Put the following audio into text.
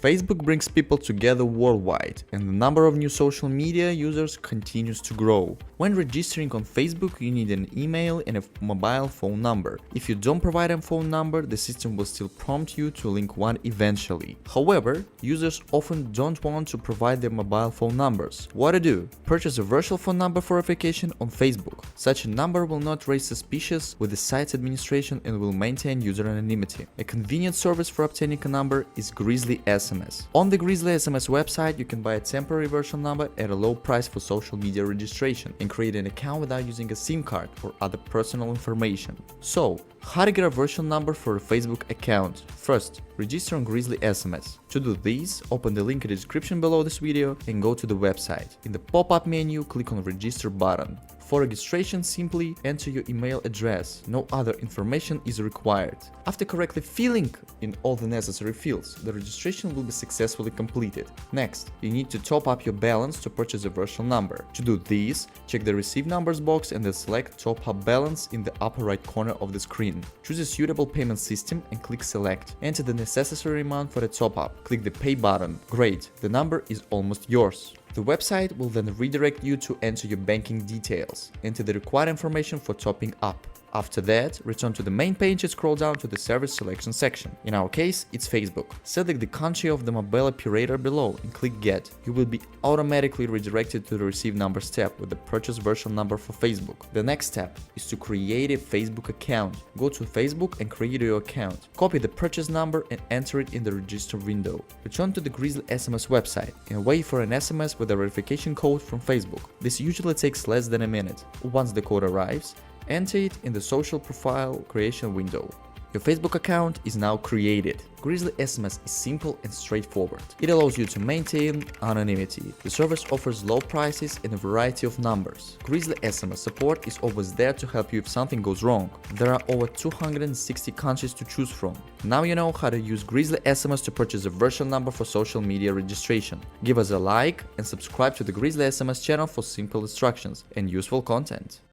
Facebook brings people together worldwide, and the number of new social media users continues to grow. When registering on Facebook, you need an email and a mobile phone number. If you don't provide a phone number, the system will still prompt you to link one eventually. However, users often don't want to provide their mobile phone numbers. What to do? Purchase a virtual phone number for verification on Facebook. Such a number will not raise suspicions with the site's administration and will maintain user anonymity. A convenient service for obtaining a number is Grizzly SMS. On the Grizzly SMS website, you can buy a temporary virtual number at a low price for social media registration and create an account without using a SIM card or other personal information. So, how to get a virtual number for a Facebook account? First, register on Grizzly SMS. To do this, open the link in the description below this video and go to the website. In the pop-up menu, click on Register button. For registration, simply enter your email address. No other information is required. After correctly filling in all the necessary fields, the registration will be successfully completed. Next, you need to top up your balance to purchase a virtual number. To do this, check the Receive Numbers box and then select Top Up Balance in the upper right corner of the screen. Choose a suitable payment system and click Select. Enter the necessary amount for the top-up. Click the Pay button. Great, the number is almost yours. The website will then redirect you to enter your banking details. Enter the required information for topping up. After that, return to the main page and scroll down to the service selection section. In our case, it's Facebook. Select the country of the mobile operator below and click Get. You will be automatically redirected to the Receive Numbers tab with the Purchase Virtual Number for Facebook. The next step is to create a Facebook account. Go to Facebook and create your account. Copy the purchase number and enter it in the register window. Return to the Grizzly SMS website and wait for an SMS with a verification code from Facebook. This usually takes less than a minute. Once the code arrives, enter it in the social profile creation window. Your Facebook account is now created. Grizzly SMS is simple and straightforward. It allows you to maintain anonymity. The service offers low prices and a variety of numbers. Grizzly SMS support is always there to help you if something goes wrong. There are over 260 countries to choose from. Now you know how to use Grizzly SMS to purchase a virtual number for social media registration. Give us a like and subscribe to the Grizzly SMS channel for simple instructions and useful content.